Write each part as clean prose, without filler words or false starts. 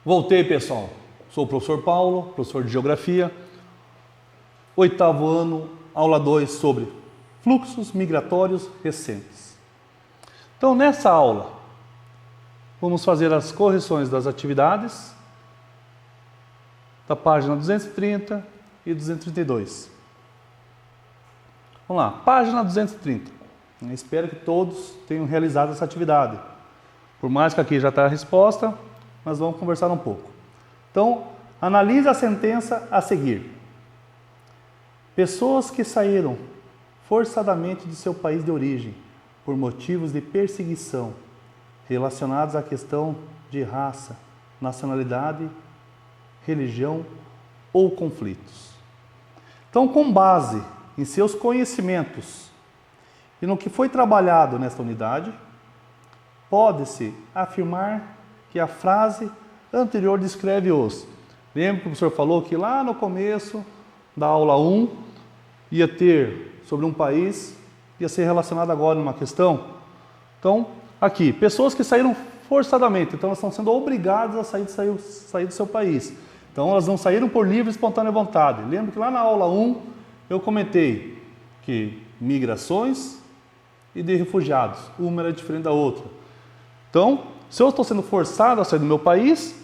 Voltei, pessoal. Sou o professor Paulo, professor de Geografia. 8º ano, aula 2 sobre fluxos migratórios recentes. Então, nessa aula, vamos fazer as correções das atividades da página 230 e 232. Vamos lá, página 230. Eu espero que todos tenham realizado essa atividade. Por mais que aqui já está a resposta, nós vamos conversar um pouco. Então, analise a sentença a seguir. Pessoas que saíram forçadamente de seu país de origem por motivos de perseguição relacionados à questão de raça, nacionalidade, religião ou conflitos. Então, com base em seus conhecimentos e no que foi trabalhado nesta unidade, pode-se afirmar que a frase anterior descreve os... Lembra que o professor falou que lá no começo da aula 1 ia ter sobre um país, ia ser relacionado agora numa questão? Então, aqui, pessoas que saíram forçadamente, então elas estão sendo obrigadas a sair do seu país. Então, elas não saíram por livre e espontânea vontade. Lembra que lá na aula 1 eu comentei que migrações e de refugiados, uma era diferente da outra. Então, se eu estou sendo forçado a sair do meu país,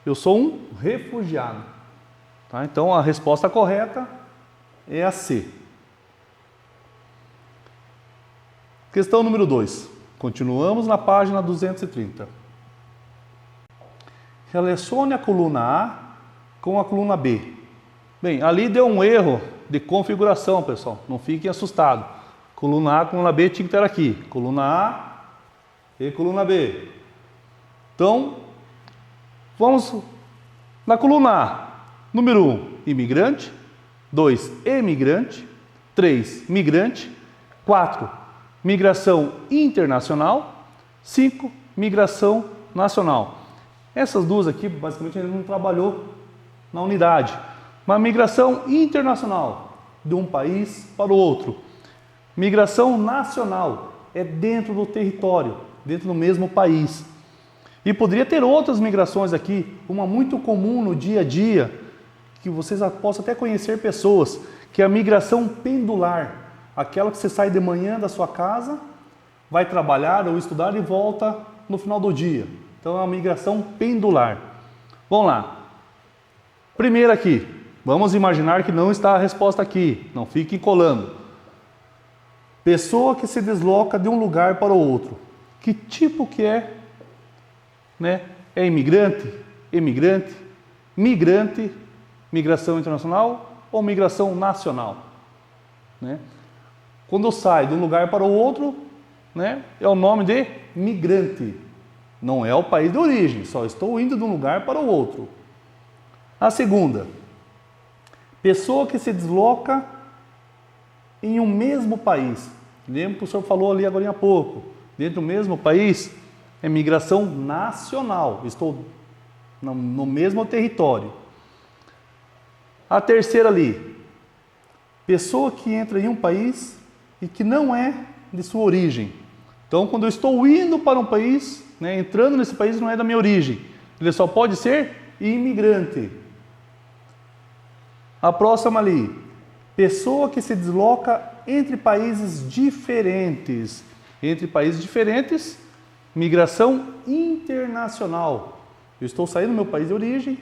eu sou um refugiado. Tá? Então, a resposta correta é a C. Questão número 2. Continuamos na página 230. Relacione a coluna A com a coluna B. Bem, ali deu um erro de configuração, pessoal. Não fiquem assustados. Coluna A, coluna B tinha que estar aqui. Coluna A e coluna B. Então, vamos na coluna A. Número 1, imigrante. 2, emigrante. 3, migrante. 4, migração internacional. 5, migração nacional. Essas duas aqui, basicamente, a gente não trabalhou na unidade. Uma migração internacional, de um país para o outro. Migração nacional, é dentro do território, dentro do mesmo país. E poderia ter outras migrações aqui, uma muito comum no dia a dia, que vocês possam até conhecer pessoas, que é a migração pendular. Aquela que você sai de manhã da sua casa, vai trabalhar ou estudar e volta no final do dia. Então é uma migração pendular. Vamos lá. Primeiro aqui, vamos imaginar que não está a resposta aqui, não fique colando. Pessoa que se desloca de um lugar para o outro. Que tipo que é? É imigrante, emigrante, migrante, migração internacional ou migração nacional? Quando sai de um lugar para o outro, é o nome de migrante. Não é o país de origem, só estou indo de um lugar para o outro. A segunda, pessoa que se desloca em um mesmo país. Lembra que o senhor falou ali agora há pouco. Dentro do mesmo país, é migração nacional. Estou no mesmo território. A terceira ali, pessoa que entra em um país e que não é de sua origem. Então, quando eu estou indo para um país, entrando nesse país não é da minha origem. Ele só pode ser imigrante. A próxima ali, pessoa que se desloca entre países diferentes. Entre países diferentes, migração internacional. Eu estou saindo do meu país de origem,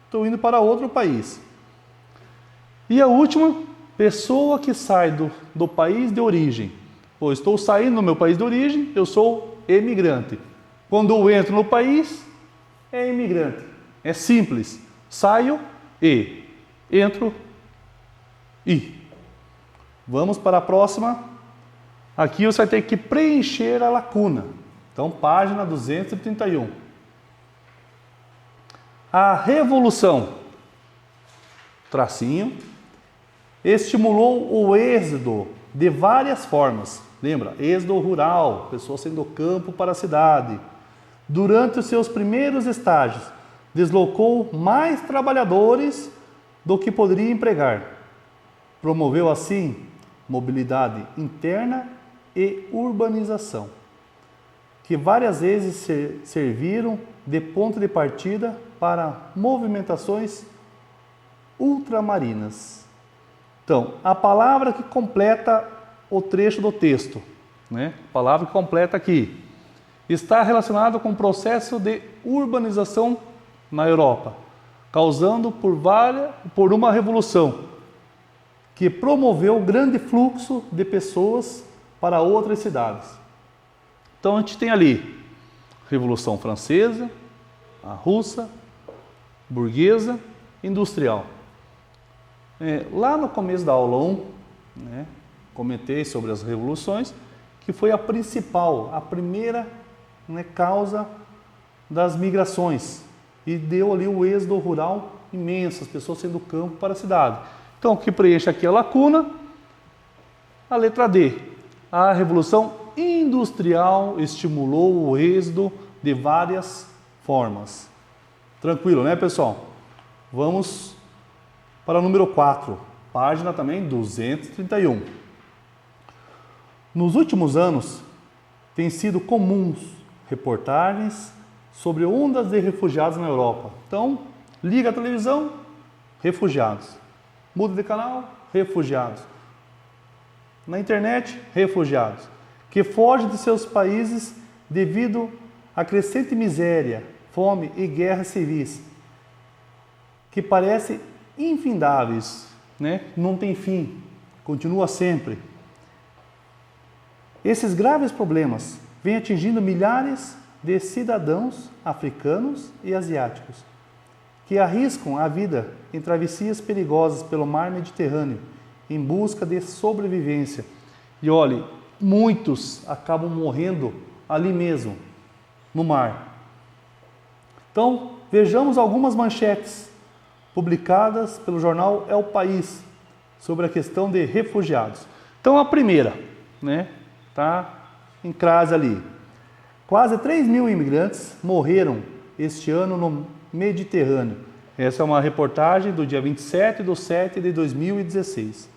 estou indo para outro país. E a última, pessoa que sai do país de origem. Ou estou saindo do meu país de origem, eu sou emigrante. Quando eu entro no país, é imigrante. É simples. Saio e entro e. Vamos para a próxima. Aqui você vai ter que preencher a lacuna. Então, página 231. A revolução, tracinho, estimulou o êxodo de várias formas. Lembra? Êxodo rural, pessoas saindo do campo para a cidade. Durante os seus primeiros estágios, deslocou mais trabalhadores do que poderia empregar. Promoveu assim mobilidade interna e urbanização, que várias vezes serviram de ponto de partida para movimentações ultramarinas. Então, a palavra que completa o trecho do texto, né? A palavra que completa aqui, está relacionada com o processo de urbanização na Europa, causando por uma revolução que promoveu o grande fluxo de pessoas para outras cidades. Então a gente tem ali Revolução Francesa, a russa, burguesa, industrial. Lá no começo da aula 1, né, comentei sobre as revoluções, que foi a principal, a primeira, né, causa das migrações, e deu ali o êxodo rural imenso, as pessoas saindo do campo para a cidade. Então, o que preenche aqui a lacuna? A letra D. A Revolução Industrial estimulou o êxodo de várias formas. Tranquilo, né, pessoal? Vamos para o número 4, página também 231. Nos últimos anos, tem sido comuns reportagens sobre ondas de refugiados na Europa. Então, liga a televisão, refugiados. Muda de canal, refugiados. Na internet, refugiados. Que fogem de seus países devido à crescente miséria, fome e guerras civis, que parecem infindáveis, né? Não tem fim, continua sempre. Esses graves problemas vêm atingindo milhares de cidadãos africanos e asiáticos, que arriscam a vida em travessias perigosas pelo mar Mediterrâneo, em busca de sobrevivência. E olhe, muitos acabam morrendo ali mesmo, no mar. Então, vejamos algumas manchetes publicadas pelo jornal El País sobre a questão de refugiados. Então, a primeira, né, tá em crase ali. Quase 3.000 imigrantes morreram este ano no Mediterrâneo. Essa é uma reportagem do dia 27/7 de 2016.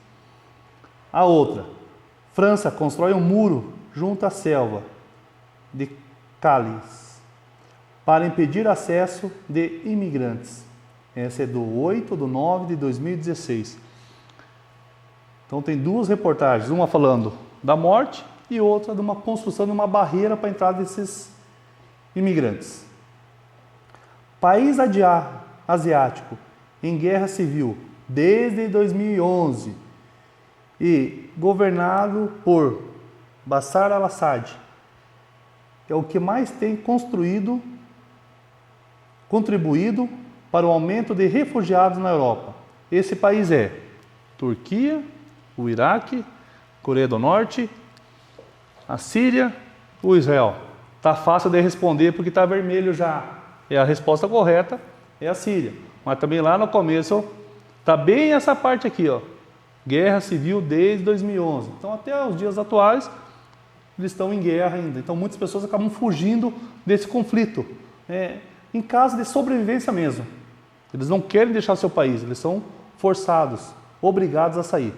A outra, França constrói um muro junto à selva de Calais para impedir acesso de imigrantes. Essa é do 8/9 de 2016. Então tem duas reportagens, uma falando da morte e outra de uma construção de uma barreira para a entrada desses imigrantes. País asiático em guerra civil desde 2011 e governado por Bashar al-Assad, é o que mais tem contribuído para o aumento de refugiados na Europa. Esse país é Turquia, o Iraque, Coreia do Norte, a Síria, o Israel. Tá fácil de responder porque está vermelho já. É a resposta correta, é a Síria. Mas também lá no começo está bem essa parte aqui, ó. Guerra civil desde 2011. Então até os dias atuais eles estão em guerra ainda. Então muitas pessoas acabam fugindo desse conflito, em caso de sobrevivência mesmo. Eles não querem deixar seu país, eles são forçados, obrigados a sair.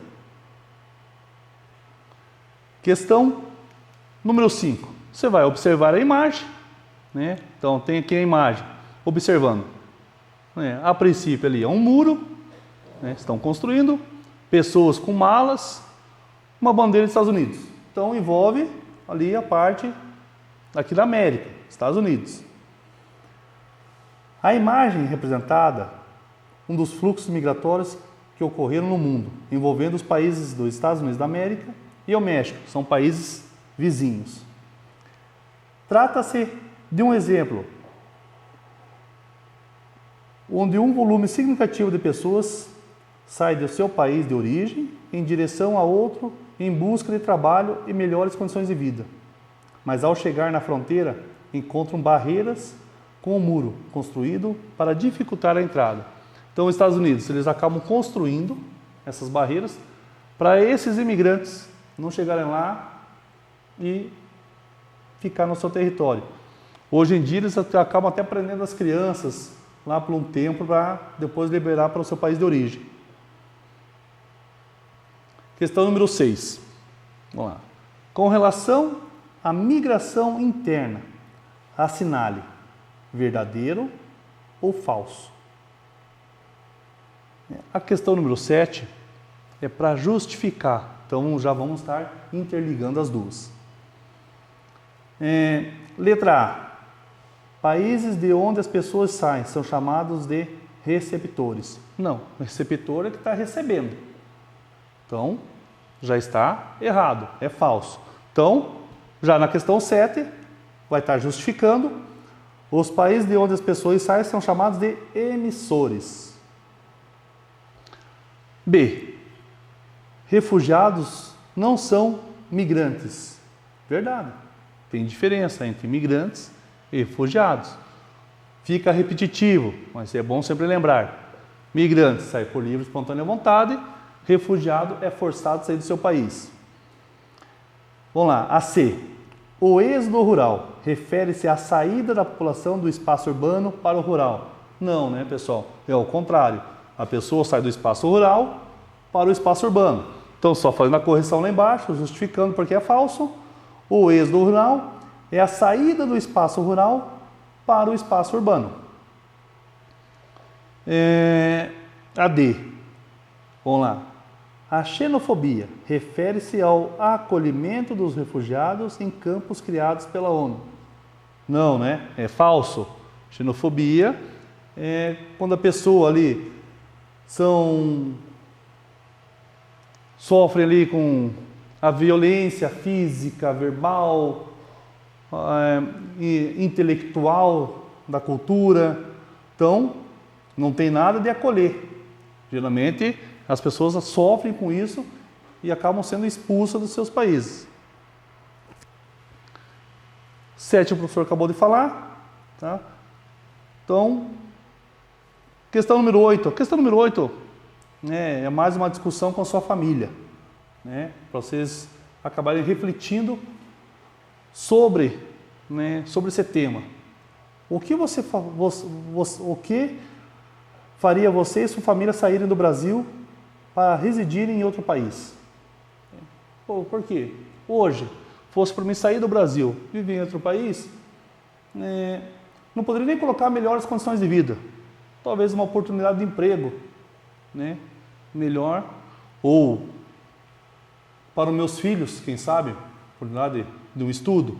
Questão número 5. Você vai observar a imagem, né? Então tem aqui a imagem, observando. A princípio ali é um muro, né? Estão construindo, pessoas com malas, uma bandeira dos Estados Unidos. Então envolve ali a parte aqui da América, Estados Unidos. A imagem representada, um dos fluxos migratórios que ocorreram no mundo, envolvendo os países dos Estados Unidos da América e o México, são países vizinhos. Trata-se de um exemplo onde um volume significativo de pessoas sai do seu país de origem em direção a outro em busca de trabalho e melhores condições de vida. Mas ao chegar na fronteira, encontram barreiras com um muro construído para dificultar a entrada. Então, os Estados Unidos, eles acabam construindo essas barreiras para esses imigrantes não chegarem lá e ficar no seu território. Hoje em dia, eles acabam até prendendo as crianças lá por um tempo para depois liberar para o seu país de origem. Questão número 6. Vamos lá. Com relação à migração interna, assinale verdadeiro ou falso? A questão número 7 é para justificar. Então, já vamos estar interligando as duas. Letra A. Países de onde as pessoas saem são chamados de receptores. Não, o receptor é que está recebendo. Então, já está errado, é falso. Então, já na questão 7, vai estar justificando. Os países de onde as pessoas saem são chamados de emissores. B. Refugiados não são migrantes. Verdade. Tem diferença entre migrantes e refugiados. Fica repetitivo, mas é bom sempre lembrar. Migrante sai por livre e espontânea vontade. Refugiado é forçado a sair do seu país. Vamos lá. A C. O êxodo rural refere-se à saída da população do espaço urbano para o rural. Não, né, pessoal? É o contrário. A pessoa sai do espaço rural para o espaço urbano. Então, só fazendo a correção lá embaixo, justificando porque é falso. O êxodo rural é a saída do espaço rural para o espaço urbano. A D. Vamos lá. A xenofobia refere-se ao acolhimento dos refugiados em campos criados pela ONU. Não, né? É falso. Xenofobia é quando a pessoa ali sofre ali com a violência física, verbal, e intelectual da cultura. Então, não tem nada de acolher. Geralmente, as pessoas sofrem com isso e acabam sendo expulsas dos seus países. 7, o professor acabou de falar. Tá? Então, questão número 8. A questão número 8 é mais uma discussão com a sua família, né? Para vocês acabarem refletindo sobre esse tema. O que faria você e sua família saírem do Brasil para residirem em outro país? Por quê? Hoje, fosse para mim sair do Brasil, viver em outro país, não poderia nem colocar melhores condições de vida. Talvez uma oportunidade de emprego, né, melhor, ou para os meus filhos, quem sabe, oportunidade de um estudo,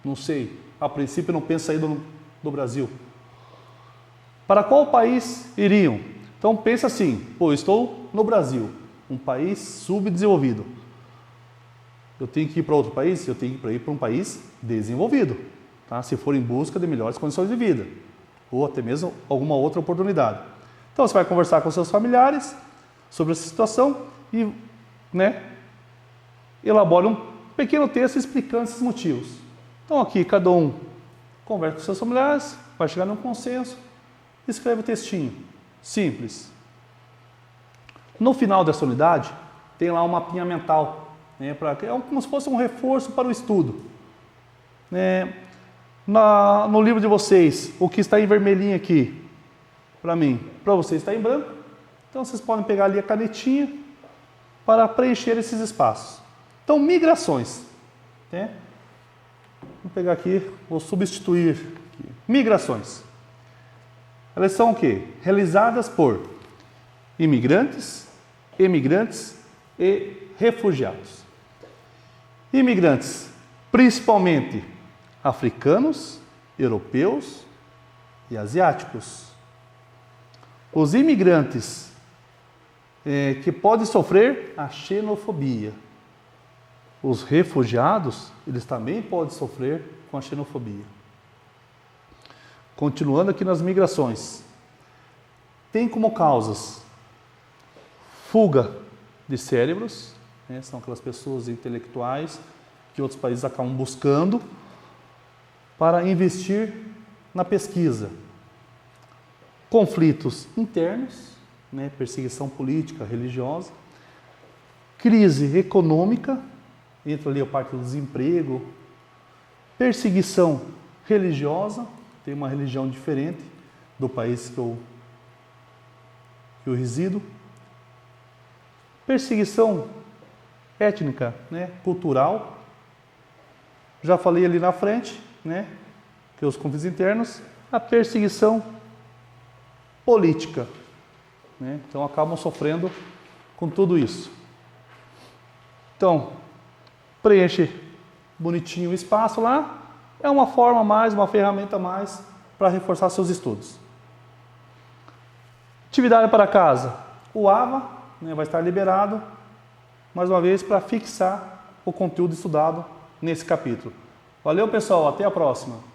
não sei. A princípio não penso sair do Brasil. Para qual país iriam? Então pensa assim, estou no Brasil, um país subdesenvolvido. Eu tenho que ir para outro país? Eu tenho que ir para um país desenvolvido, tá? Se for em busca de melhores condições de vida, ou até mesmo alguma outra oportunidade. Então você vai conversar com seus familiares sobre essa situação e, elabora um pequeno texto explicando esses motivos. Então aqui cada um conversa com seus familiares, vai chegar num consenso, escreve o textinho, simples. No final dessa unidade, tem lá um mapinha mental, é como se fosse um reforço para o estudo. No livro de vocês, o que está em vermelhinho aqui, para mim, para vocês está em branco. Então vocês podem pegar ali a canetinha para preencher esses espaços. Então, migrações. Vou pegar aqui, vou substituir aqui. Migrações. Elas são o quê? Realizadas por imigrantes, emigrantes e refugiados. Imigrantes, principalmente africanos, europeus e asiáticos. Os imigrantes que podem sofrer a xenofobia. Os refugiados, eles também podem sofrer com a xenofobia. Continuando aqui nas migrações. Tem como causas fuga de cérebros, são aquelas pessoas intelectuais que outros países acabam buscando para investir na pesquisa. Conflitos internos, perseguição política, religiosa. Crise econômica, entra ali a parte do desemprego. Perseguição religiosa, tem uma religião diferente do país que eu resido. Perseguição étnica, cultural. Já falei ali na frente, que os conflitos internos. A perseguição política, né? Então acabam sofrendo com tudo isso. Então, preenche bonitinho o espaço lá, é uma forma a mais, uma ferramenta a mais para reforçar seus estudos. Atividade para casa, o AVA, né, vai estar liberado, mais uma vez, para fixar o conteúdo estudado nesse capítulo. Valeu, pessoal, até a próxima!